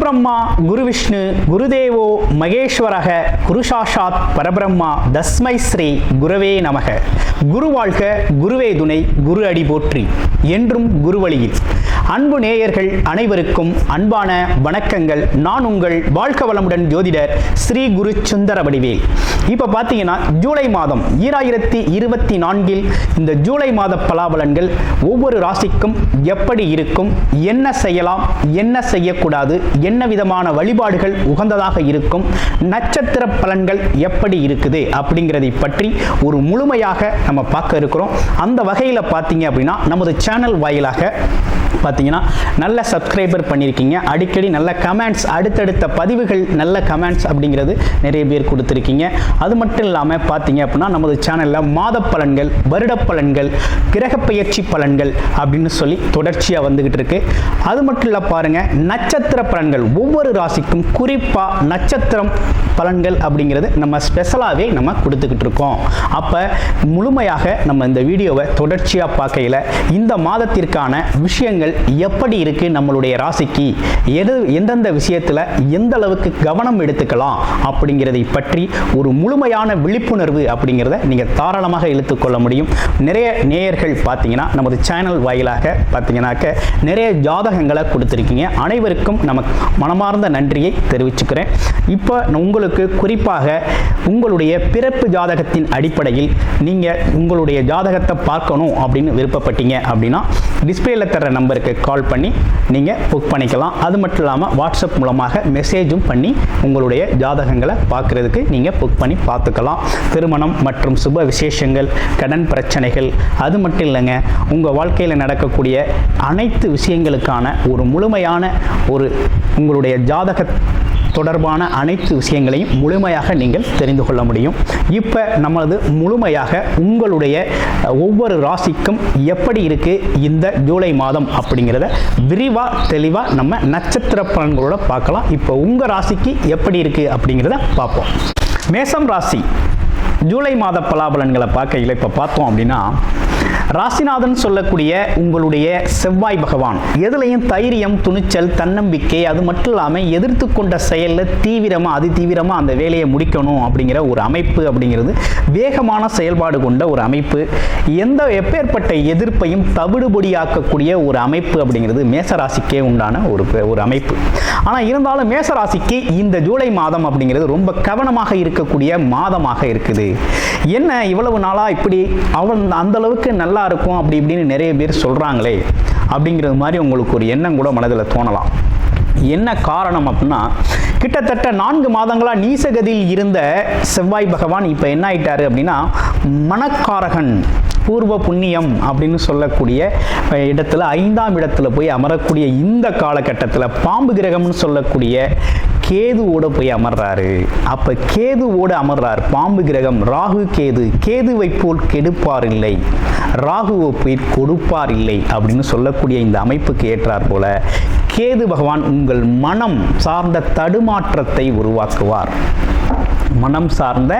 குருபிரம்மா குருவிஷ்ணு குருதேவோ மகேஸ்வரக குருசாஷாத் பரபிரம்மா தஸ்மை ஸ்ரீ குரவே நமக. குரு வாழ்க, குருவே துணை, குரு அடி போற்றி. என்றும் குருவழியில். அன்பு நேயர்கள் அனைவருக்கும் அன்பான வணக்கங்கள். நான் உங்கள் வாழ்க வளமுடன் ஜோதிடர் ஸ்ரீ குரு சுந்தர வடிவேல். இப்போ பார்த்தீங்கன்னா ஜூலை மாதம் 2024 இந்த ஜூலை மாத பலாபலன்கள் ஒவ்வொரு ராசிக்கும் எப்படி இருக்கும், என்ன செய்யலாம், என்ன செய்யக்கூடாது, என்ன விதமான வழிபாடுகள் உகந்ததாக இருக்கும், நட்சத்திர பலன்கள் எப்படி இருக்குது அப்படிங்கிறதை பற்றி ஒரு முழுமையாக நம்ம பார்க்க இருக்கிறோம். அந்த வகையில் பார்த்தீங்க அப்படின்னா நமது சேனல் வாயிலாக பார்த்தீங்கன்னா நல்ல சப்ஸ்கிரைபர் பண்ணியிருக்கீங்க. அடிக்கடி நல்ல கமெண்ட்ஸ், அடுத்தடுத்த பதிவுகள் நல்ல கமெண்ட்ஸ் அப்படிங்கிறது நிறைய பேர் கொடுத்துருக்கீங்க. அது மட்டும் இல்லாமல் பார்த்தீங்க அப்படின்னா நமது சேனலில் மாத பலன்கள், வருட பலன்கள், கிரக பயிற்சி பலன்கள் அப்படின்னு சொல்லி தொடர்ச்சியாக வந்துகிட்டு இருக்கு. அது மட்டும் இல்லை பாருங்க, நட்சத்திர பலன்கள் ஒவ்வொரு ராசிக்கும் குறிப்பாக நட்சத்திரம் பலன்கள் அப்படிங்கிறது நம்ம ஸ்பெஷலாகவே நம்ம கொடுத்துக்கிட்டு இருக்கோம். அப்போ முழுமையாக நம்ம இந்த வீடியோவை தொடர்ச்சியாக பார்க்கையில் இந்த மாதத்திற்கான விஷயங்கள் எப்படி இருக்கு, நம்மளுடைய ராசிக்கு எந்தெந்த விஷயத்தில் எந்த அளவுக்கு கவனம் எடுத்துக்கலாம் அப்படிங்கிறதை பற்றி ஒரு முழுமையான விழிப்புணர்வு அப்படிங்கிறத நீங்கள் தாராளமாக இழுத்துக்கொள்ள முடியும். நிறைய நேயர்கள் பார்த்தீங்கன்னா நமது சேனல் வாயிலாக பார்த்தீங்கன்னாக்க நிறைய ஜாதகங்களை கொடுத்துருக்கீங்க. அனைவருக்கும் நமக்கு மனமார்ந்த நன்றியை தெரிவிச்சுக்கிறேன். இப்போ உங்களுக்கு குறிப்பாக உங்களுடைய பிறப்பு ஜாதகத்தின் அடிப்படையில் நீங்கள் உங்களுடைய ஜாதகத்தை பார்க்கணும் அப்படின்னு விருப்பப்பட்டீங்க அப்படின்னா டிஸ்பிளேல தர நம்பருக்கு கால் பண்ணி நீங்கள் புக் பண்ணிக்கலாம். அது மட்டும் இல்லாமல் வாட்ஸ்அப் மூலமாக மெசேஜும் பண்ணி உங்களுடைய ஜாதகங்களை பார்க்குறதுக்கு நீங்கள் புக் பண்ணி பார்த்துக்கலாம். திருமணம் மற்றும் சுப விசேஷங்கள், கடன் பிரச்சனைகள், அது மட்டும் இல்லைங்க, உங்கள் வாழ்க்கையில் நடக்கக்கூடிய அனைத்து விஷயங்களுக்கான ஒரு முழுமையான ஒரு உங்களுடைய ஜாதக தொடர்பான அனைத்து விஷயங்களையும் முழுமையாக நீங்கள் தெரிந்து கொள்ள முடியும். இப்போ நம்மளது முழுமையாக உங்களுடைய ஒவ்வொரு ராசிக்கும் எப்படி இருக்கு இந்த ஜூலை மாதம் அப்படிங்கிறத விரிவாக தெளிவாக நம்ம நட்சத்திர பலன்களோட பார்க்கலாம். இப்போ உங்கள் ராசிக்கு எப்படி இருக்கு அப்படிங்கிறத பார்ப்போம். மேசம் ராசி ஜூலை மாத பலாபலன்களை பார்க்கையில் இப்போ பார்த்தோம் அப்படின்னா ராசிநாதன் சொல்லக்கூடிய உங்களுடைய செவ்வாய் பகவான் எதுலையும் தைரியம், துணிச்சல், தன்னம்பிக்கை, அது மட்டும் இல்லாமல் எதிர்த்து கொண்ட செயலில் தீவிரமாக அதிதீவிரமாக அந்த வேலையை முடிக்கணும் அப்படிங்கிற ஒரு அமைப்பு அப்படிங்கிறது, வேகமான செயல்பாடு கொண்ட ஒரு அமைப்பு, எப்பேற்பட்ட எதிர்ப்பையும் தவிடுபொடியாக்கக்கூடிய ஒரு அமைப்பு அப்படிங்கிறது மேசராசிக்கே உண்டான ஒரு அமைப்பு. ஆனால் இருந்தாலும் மேசராசிக்கு இந்த ஜூலை மாதம் அப்படிங்கிறது ரொம்ப கவனமாக இருக்கக்கூடிய மாதமாக இருக்குது. என்ன இவ்வளவு நாளாக இப்படி அந்த அளவுக்கு நல்லா இருக்கும் அப்படி இப்படின்னு நிறைய பேர் சொல்கிறாங்களே அப்படிங்கிறது மாதிரி உங்களுக்கு ஒரு எண்ணம் கூட மனதில் தோணலாம். என்ன காரணம் அப்படின்னா, கிட்டத்தட்ட 4 மாதங்களாக நீசகதியில் இருந்த செவ்வாய் பகவான் இப்போ என்ன ஆயிட்டாரு அப்படின்னா மனக்காரகன், பூர்வ புண்ணியம் அப்படின்னு சொல்லக்கூடிய இடத்துல 5ஆம் இடத்துல போய் அமரக்கூடிய இந்த காலகட்டத்தில் பாம்பு கிரகம்னு சொல்லக்கூடிய கேதுவோட போய் அமர்றாரு. அப்போ கேதுவோடு அமர்றார் பாம்பு கிரகம். ராகு கேது, கேதுவை போல் கெடுப்பார் இல்லை, ராகுவை போய் கொடுப்பார் இல்லை அப்படின்னு சொல்லக்கூடிய இந்த அமைப்புக்கு ஏற்றார் போல கேது பகவான் உங்கள் மனம் சார்ந்த தடுமாற்றத்தை உருவாக்குவார். மனம் சார்ந்த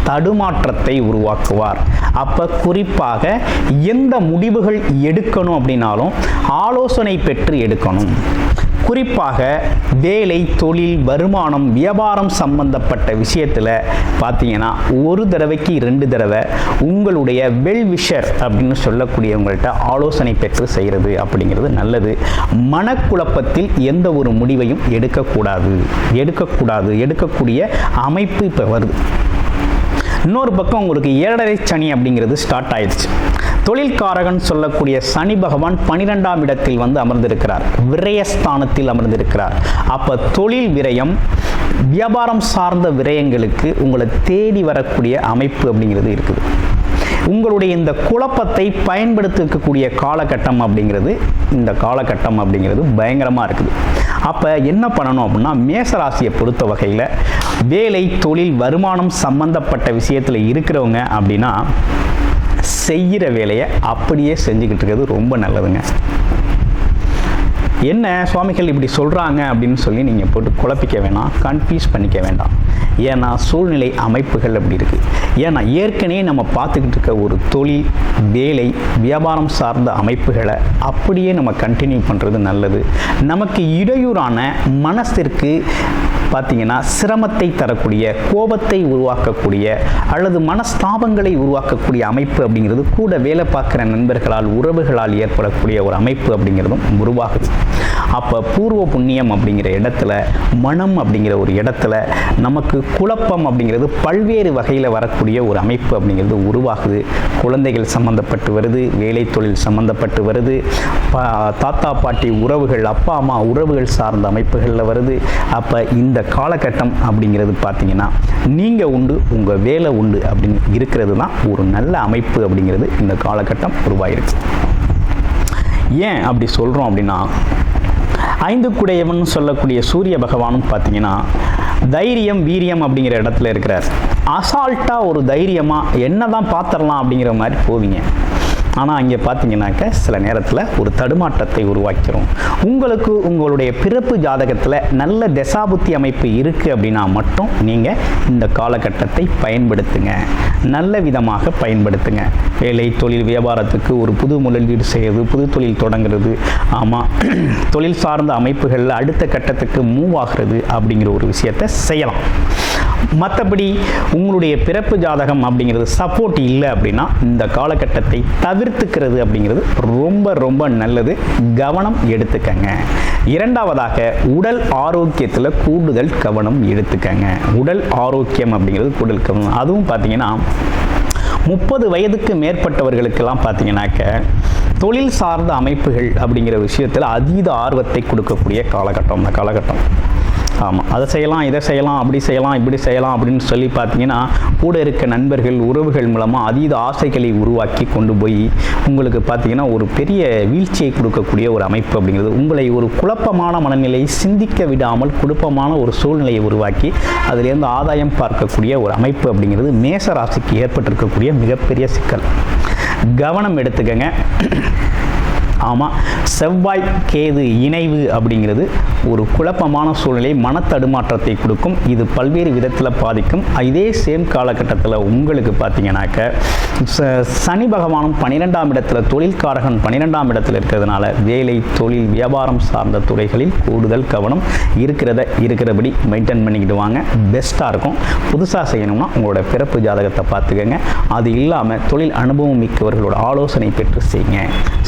தடுமாற்றத்தை உருவாக்குவார். அப்போ குறிப்பாக எந்த முடிவுகள் எடுக்கணும் அப்படின்னாலும் ஆலோசனை பெற்று எடுக்கணும். குறிப்பாக வேலை, தொழில், வருமானம், வியாபாரம் சம்பந்தப்பட்ட விஷயத்தில் பார்த்தீங்கன்னா ஒரு தடவைக்கு 2 தடவை உங்களுடைய வெல்விஷர் அப்படின்னு சொல்லக்கூடியவங்கள்ட்ட ஆலோசனை பெற்று செய்கிறது அப்படிங்கிறது நல்லது. மனக்குழப்பத்தில் எந்த ஒரு முடிவையும் எடுக்கக்கூடிய அமைப்பு இப்போ வருது. இன்னொரு பக்கம் உங்களுக்கு 7.5 சனி அப்படிங்கிறது ஸ்டார்ட் ஆயிடுச்சு. தொழில்காரகன் சொல்லக்கூடிய சனி பகவான் 12ஆம் இடத்தில் வந்து அமர்ந்திருக்கிறார், விரயஸ்தானத்தில் அமர்ந்திருக்கிறார். அப்போ தொழில் விரயம், வியாபாரம் சார்ந்த விரயங்களுக்கு உங்களை தேடி வரக்கூடிய அமைப்பு அப்படிங்கிறது இருக்குது. உங்களுடைய இந்த குழப்பத்தை பயன்படுத்திக்கக்கூடிய காலகட்டம் அப்படிங்கிறது இந்த காலகட்டம் அப்படிங்கிறது பயங்கரமாக இருக்குது. அப்போ என்ன பண்ணணும் அப்படின்னா மேசராசியை பொறுத்த வகையில் வேலை, தொழில், வருமானம் சம்பந்தப்பட்ட விஷயத்தில் இருக்கிறவங்க அப்படின்னா செய்கிற வேலையை அப்படியே செஞ்சுக்கிட்டு இருக்கிறது ரொம்ப நல்லதுங்க. என்ன சுவாமிகள் இப்படி சொல்கிறாங்க அப்படின்னு சொல்லி நீங்கள் போட்டு குழப்பிக்க வேணாம், கன்ஃபியூஸ் பண்ணிக்க வேண்டாம். ஏன்னா சூழ்நிலை அமைப்புகள் அப்படி இருக்குது. ஏன்னா ஏற்கனவே நம்ம பார்த்துக்கிட்டு இருக்க ஒரு தொழில், வேலை, வியாபாரம் சார்ந்த அமைப்புகளை அப்படியே நம்ம கண்டினியூ பண்ணுறது நல்லது. நமக்கு இடையூறான மனசிற்கு பார்த்தீங்கன்னா சிரமத்தை தரக்கூடிய, கோபத்தை உருவாக்கக்கூடிய அல்லது மனஸ்தாபங்களை உருவாக்கக்கூடிய அமைப்பு அப்படிங்கிறது கூட வேலை பார்க்குற நண்பர்களால், உறவுகளால் ஏற்படக்கூடிய ஒரு அமைப்பு அப்படிங்கிறதும் உருவாகுது. அப்போ பூர்வ புண்ணியம் அப்படிங்கிற இடத்துல, மனம் அப்படிங்கிற ஒரு இடத்துல நமக்கு குழப்பம் அப்படிங்கிறது பல்வேறு வகையில் வரக்கூடிய ஒரு அமைப்பு அப்படிங்கிறது உருவாகுது. குழந்தைகள் சம்மந்தப்பட்டு வருது, வேலை தொழில் சம்மந்தப்பட்டு வருது, தாத்தா பாட்டி உறவுகள், அப்பா அம்மா உறவுகள் சார்ந்த அமைப்புகளில் வருது. அப்போ இந்த காலகட்டம் அப்படிங்கிறது பார்த்தீங்கன்னா நீங்கள் உண்டு, உங்கள் வேலை உண்டு அப்படின்னு இருக்கிறது தான் ஒரு நல்ல அமைப்பு அப்படிங்கிறது இந்த காலகட்டம் உருவாயிருக்கு. ஏன் அப்படி சொல்கிறோம் அப்படின்னா, 5 குடையவன் சொல்லக்கூடிய சூரிய பகவானும் பார்த்தீங்கன்னா தைரியம், வீரியம் அப்படிங்கிற இடத்துல இருக்கிறார். அசால்ட்டாக ஒரு தைரியமாக என்ன தான் பார்த்துடலாம் அப்படிங்கிற மாதிரி போவீங்க. ஆனால் அங்கே பார்த்தீங்கன்னாக்க சில நேரத்தில் ஒரு தடுமாற்றத்தை உருவாக்கிறோம். உங்களுக்கு உங்களுடைய பிறப்பு ஜாதகத்தில் நல்ல தசாபுத்தி அமைப்பு இருக்குது அப்படின்னா மட்டும் நீங்கள் இந்த காலகட்டத்தை பயன்படுத்துங்க, நல்ல விதமாக பயன்படுத்துங்க. வேலை, தொழில், வியாபாரத்துக்கு ஒரு புது முதலீடு செய்கிறது, புது தொழில் தொடங்குறது, ஆமாம் தொழில் சார்ந்த அமைப்புகளில் அடுத்த கட்டத்துக்கு மூவ் ஆகிறது அப்படிங்கிற ஒரு விஷயத்தை செய்யலாம். மற்றபடி உங்களுடைய பிறப்பு ஜாதகம் அப்படிங்கிறது சப்போர்ட் இல்லை அப்படின்னா இந்த காலகட்டத்தை தவிர்த்துக்கிறது அப்படிங்கிறது ரொம்ப ரொம்ப நல்லது. கவனம் எடுத்துக்கங்க. இரண்டாவதாக உடல் ஆரோக்கியத்தில் கூடுதல் கவனம் எடுத்துக்கங்க. உடல் ஆரோக்கியம் அப்படிங்கிறது கூடுதல் கவனம். அதுவும் பார்த்தீங்கன்னா 30 வயதுக்கு மேற்பட்டவர்களுக்கெல்லாம் பார்த்தீங்கன்னாக்க தொழில் சார்ந்த அமைப்புகள் அப்படிங்கிற விஷயத்தில் அதீத ஆர்வத்தை கொடுக்கக்கூடிய காலகட்டம் இந்த காலகட்டம். ஆமாம், அதை செய்யலாம், இதை செய்யலாம், அப்படி செய்யலாம், இப்படி செய்யலாம் அப்படின்னு சொல்லி பார்த்தீங்கன்னா கூட இருக்க நண்பர்கள், உறவுகள் மூலமாக அதீத ஆசைகளை உருவாக்கி கொண்டு போய் உங்களுக்கு பார்த்தீங்கன்னா ஒரு பெரிய வீழ்ச்சியை கொடுக்கக்கூடிய ஒரு அமைப்பு அப்படிங்கிறது, உங்களை ஒரு குழப்பமான மனநிலை, சிந்திக்க விடாமல் குழப்பமான ஒரு சூழ்நிலையை உருவாக்கி அதிலேருந்து ஆதாயம் பார்க்கக்கூடிய ஒரு அமைப்பு அப்படிங்கிறது மேச ராசிக்கு ஏற்பட்டிருக்கக்கூடிய மிகப்பெரிய சிக்கல். கவனம் எடுத்துக்கங்க. ஆமாம், செவ்வாய் கேது இணைவு அப்படிங்கிறது ஒரு குழப்பமான சூழ்நிலை, மனத்தடுமாற்றத்தை கொடுக்கும். இது பல்வேறு விதத்தில் பாதிக்கும். இதே சேம் காலகட்டத்தில் உங்களுக்கு பார்த்தீங்கன்னாக்க சனி பகவானும் 12ஆம் இடத்துல, தொழில்காரகன் 12ஆம் இடத்துல இருக்கிறதுனால வேலை, தொழில், வியாபாரம் சார்ந்த துறைகளில் கூடுதல் கவனம் இருக்கிறபடி மெயின்டைன் பண்ணிக்கிட்டு வாங்க. பெஸ்ட்டாக இருக்கும். புதுசாக செய்யணும்னா உங்களோட பிறப்பு ஜாதகத்தை பார்த்துக்கங்க. அது இல்லாமல் தொழில் அனுபவம் மிக்கவர்களோட ஆலோசனை பெற்று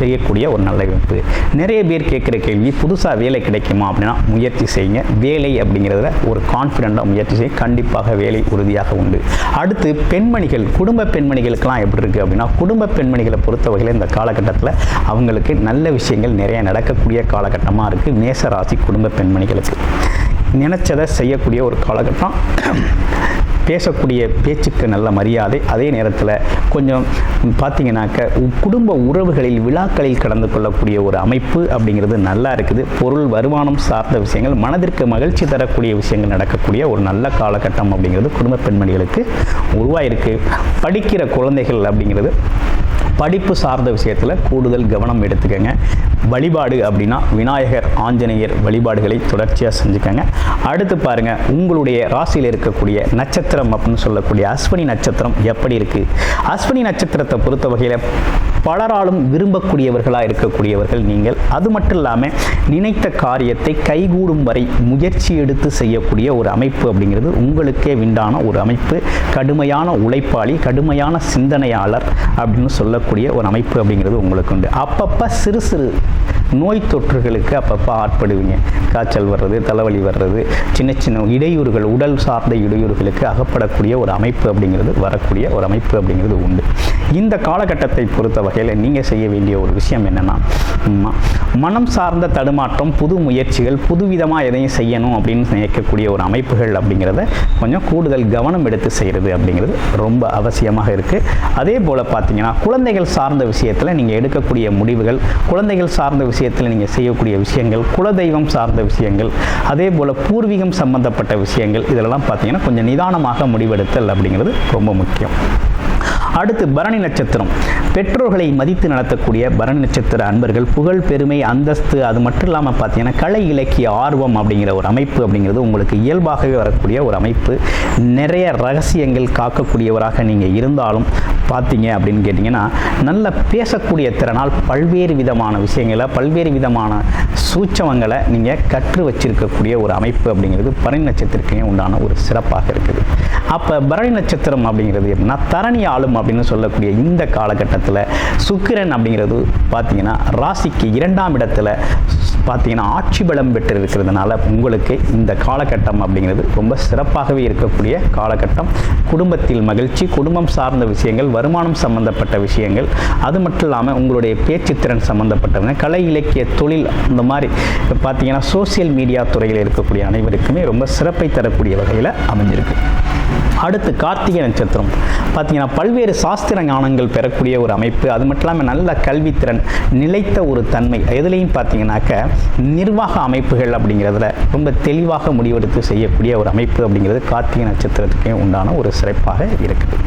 செய்யக்கூடிய ஒரு நல்ல அமைப்பு. நிறைய பேர் கேட்குற கேள்வி, புதுசாக வேலை கிடைக்குமா அப்படின்னா முயற்சி செய்யுங்க. வேலை அப்படிங்கிறதுல ஒரு கான்ஃபிடென்ட்டாக முயற்சி செய்ய, கண்டிப்பாக வேலை உறுதியாக உண்டு. அடுத்து பெண்மணிகள், குடும்ப பெண்மணிகளுக்கெல்லாம் எப்படி இருக்குது அப்படின்னா, குடும்ப பெண்மணிகளை பொறுத்த வகையில் இந்த காலகட்டத்தில் அவங்களுக்கு நல்ல விஷயங்கள் நிறைய நடக்கக்கூடிய காலகட்டமாக இருக்குது. மேச ராசி குடும்ப பெண்மணிகளுக்கு நினைச்சதை செய்யக்கூடிய ஒரு காலகட்டம். பேசக்கூடிய பேச்சுக்கு நல்ல மரியாதை. அதே நேரத்தில் கொஞ்சம் பார்த்தீங்கன்னாக்க குடும்ப உறவுகளில், விழாக்களில் கலந்து கொள்ளக்கூடிய ஒரு அமைப்பு அப்படிங்கிறது நல்லா இருக்குது. பொருள், வருமானம் சார்ந்த விஷயங்கள், மனதிற்கு மகிழ்ச்சி தரக்கூடிய விஷயங்கள் நடக்கக்கூடிய ஒரு நல்ல காலகட்டம் அப்படிங்கிறது குடும்ப பெண்மணிகளுக்கு உருவாயிருக்கு. படிக்கிற குழந்தைகள் அப்படிங்கிறது படிப்பு சார்ந்த விஷயத்தில் கூடுதல் கவனம் எடுத்துக்கங்க. வழிபாடு அப்படின்னா விநாயகர், ஆஞ்சநேயர் வழிபாடுகளை தொடர்ச்சியாக செஞ்சுக்கங்க. அடுத்து பாருங்கள், உங்களுடைய ராசியில் இருக்கக்கூடிய நட்சத்திரம் அப்படின்னு சொல்லக்கூடிய அஸ்வினி நட்சத்திரம் எப்படி இருக்குது? அஸ்வினி நட்சத்திரத்தை பொறுத்த வகையில் பலராலும் விரும்பக்கூடியவர்களாக இருக்கக்கூடியவர்கள் நீங்கள். அது மட்டும் இல்லாமல் நினைத்த காரியத்தை கைகூடும் வரை முயற்சி எடுத்து செய்யக்கூடிய ஒரு அமைப்பு அப்படிங்கிறது உங்களுக்கே விண்டான ஒரு அமைப்பு. கடுமையான உழைப்பாளி, கடுமையான சிந்தனையாளர் அப்படின்னு சொல்லக்கூடிய ஒரு அமைப்பு அப்படிங்கிறது உங்களுக்கு உண்டு. அப்பப்போ சிறு சிறு நோய் தொற்றுகளுக்கு அப்பப்போ ஆட்படுவீங்க. காய்ச்சல் வர்றது, தலைவலி வர்றது, சின்ன சின்ன இடையூறுகள், உடல் சார்ந்த இடையூறுகளுக்கு அகப்படக்கூடிய ஒரு அமைப்பு அப்படிங்கிறது வரக்கூடிய ஒரு அமைப்பு அப்படிங்கிறது உண்டு. இந்த காலகட்டத்தை பொறுத்த வகையில் நீங்கள் செய்ய வேண்டிய ஒரு விஷயம் என்னென்னா, மனம் சார்ந்த தடுமாற்றம், புது முயற்சிகள், புதுவிதமாக எதையும் செய்யணும் அப்படின்னு நினைக்கக்கூடிய ஒரு அமைப்புகள் அப்படிங்கிறத கொஞ்சம் கூடுதல் கவனம் எடுத்து செய்கிறது அப்படிங்கிறது ரொம்ப அவசியமாக இருக்குது. அதே போல் பார்த்தீங்கன்னா குழந்தைகள் சார்ந்த விஷயத்தில் நீங்கள் எடுக்கக்கூடிய முடிவுகள், குழந்தைகள் சார்ந்த விஷயத்தில் நீங்கள் செய்யக்கூடிய விஷயங்கள், குலதெய்வம் சார்ந்த விஷயங்கள், அதே போல் பூர்வீகம் சம்பந்தப்பட்ட விஷயங்கள், இதெல்லாம் பார்த்தீங்கன்னா கொஞ்சம் நிதானமாக முடிவெடுத்தல் அப்படிங்கிறது ரொம்ப முக்கியம். அடுத்து பரணி நட்சத்திரம். பெற்றோர்களை மதித்து நடத்தக்கூடிய பரணி நட்சத்திர அன்பர்கள் புகழ், பெருமை, அந்தஸ்து, அது மட்டும் இல்லாமல் பார்த்தீங்கன்னா கலை இலக்கிய ஆர்வம் அப்படிங்கிற ஒரு அமைப்பு அப்படிங்கிறது உங்களுக்கு இயல்பாகவே வரக்கூடிய ஒரு அமைப்பு. நிறைய ரகசியங்கள் காக்கக்கூடியவராக நீங்கள் இருந்தாலும் பார்த்தீங்க அப்படின்னு கேட்டிங்கன்னா நல்ல பேசக்கூடிய திறனால் பல்வேறு விதமான விஷயங்களை, பல்வேறு விதமான சூட்சமங்களை நீங்கள் கற்று வச்சிருக்கக்கூடிய ஒரு அமைப்பு அப்படிங்கிறது பரணி நட்சத்திரத்துக்கே உண்டான ஒரு சிறப்பாக இருக்குது. அப்போ பரணி நட்சத்திரம் அப்படிங்கிறது எப்படின்னா தரணி ஆளும் அப்படின்னு சொல்லக்கூடிய இந்த காலகட்டத்தில் சுக்கிரன் அப்படிங்கிறது பார்த்தீங்கன்னா ராசிக்கு 2ஆம் இடத்துல பார்த்தீங்கன்னா ஆட்சி பலம் பெற்று இருக்கிறதுனால உங்களுக்கு இந்த காலகட்டம் அப்படிங்கிறது ரொம்ப சிறப்பாகவே இருக்கக்கூடிய காலகட்டம். குடும்பத்தில் மகிழ்ச்சி, குடும்பம் சார்ந்த விஷயங்கள், வருமானம் சம்பந்தப்பட்ட விஷயங்கள், அது மட்டும் இல்லாமல் உங்களுடைய பேச்சுத்திறன் சம்பந்தப்பட்டவங்க, கலை இலக்கிய தொழில், இந்த மாதிரி பார்த்தீங்கன்னா சோசியல் மீடியா துறையில் இருக்கக்கூடிய அனைவருக்குமே ரொம்ப சிறப்பை தரக்கூடிய வகையில் அமைஞ்சிருக்கு. அடுத்து கார்த்திகை நட்சத்திரம் பார்த்தீங்கன்னா பல்வேறு சாஸ்திர ஞானங்கள் பெறக்கூடிய ஒரு அமைப்பு. அது மட்டும் இல்லாமல் நல்ல கல்வித்திறன், நிலைத்த ஒரு தன்மை, எதுலேயும் பார்த்தீங்கன்னாக்க நிர்வாக அமைப்புகள் அப்படிங்கிறதுல ரொம்ப தெளிவாக முடிவெடுத்து செய்யக்கூடிய ஒரு அமைப்பு அப்படிங்கிறது கார்த்திகை நட்சத்திரத்துக்கே உண்டான ஒரு சிறப்பாக இருக்குது.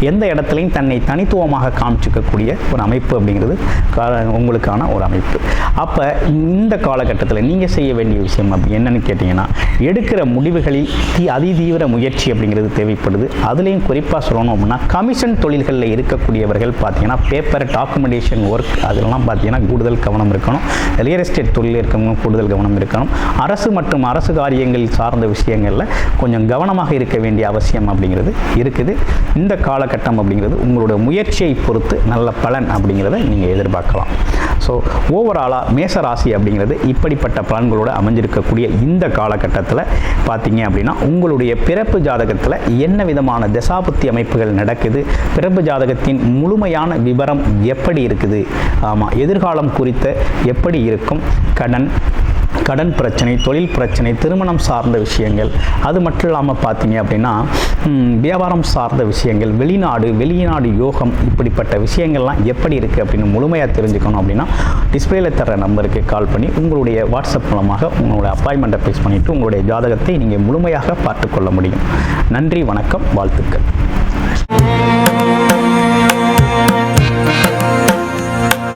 எந்த இடத்துலையும் தன்னை தனித்துவமாக காமிச்சிக்கக்கூடிய ஒரு அமைப்பு அப்படிங்கிறது உங்களுக்கான ஒரு அமைப்பு. அப்போ இந்த காலகட்டத்தில் நீங்கள் செய்ய வேண்டிய விஷயம் அப்படி என்னன்னு கேட்டிங்கன்னா எடுக்கிற முடிவுகளில் அதிதீவிர முயற்சி அப்படிங்கிறது தேவைப்படுது. அதுலேயும் குறிப்பாக சொல்லணும் அப்படின்னா கமிஷன் தொழில்களில் இருக்கக்கூடியவர்கள் பார்த்தீங்கன்னா பேப்பர், டாக்குமெண்டேஷன் ஒர்க், அதெல்லாம் பார்த்தீங்கன்னா கூடுதல் கவனம் இருக்கணும். ரியல் எஸ்டேட் தொழில் இருக்கவங்க கூடுதல் கவனம் இருக்கணும். அரசு மற்றும் அரசு காரியங்கள் சார்ந்த விஷயங்களில் கொஞ்சம் கவனமாக இருக்க வேண்டிய அவசியம் அப்படிங்கிறது இருக்குது. இந்த காலகட்டம் அப்படிங்கிறது உங்களோட முயற்சியை பொறுத்து நல்ல பலன் அப்படிங்கிறத நீங்கள் எதிர்பார்க்கலாம். ஸோ ஓவராலாக மேசராசி அப்படிங்கிறது இப்படிப்பட்ட பலன்களோடு அமைஞ்சிருக்கக்கூடிய இந்த காலகட்டத்தில் பார்த்தீங்க அப்படின்னா உங்களுடைய பிறப்பு ஜாதகத்தில் என்ன விதமான தசாபுத்தி அமைப்புகள் நடக்குது, பிறப்பு ஜாதகத்தின் முழுமையான விவரம் எப்படி இருக்குது, எதிர்காலம் குறித்த எப்படி இருக்கும், கடன் பிரச்சனை, தொழில் பிரச்சனை, திருமணம் சார்ந்த விஷயங்கள், அது மட்டும் இல்லாமல் பார்த்தீங்க அப்படின்னா வியாபாரம் சார்ந்த விஷயங்கள், வெளிநாடு யோகம், இப்படிப்பட்ட விஷயங்கள்லாம் எப்படி இருக்குது அப்படின்னு முழுமையாக தெரிஞ்சுக்கணும் அப்படின்னா டிஸ்பிளேல தர நம்பருக்கு கால் பண்ணி உங்களுடைய வாட்ஸ்அப் மூலமாக உங்களுடைய அப்பாயின்மெண்ட்டை ஃபிக்ஸ் பண்ணிவிட்டு உங்களுடைய ஜாதகத்தை நீங்கள் முழுமையாக பார்த்துக்கொள்ள முடியும். நன்றி, வணக்கம், வாழ்த்துக்கள்.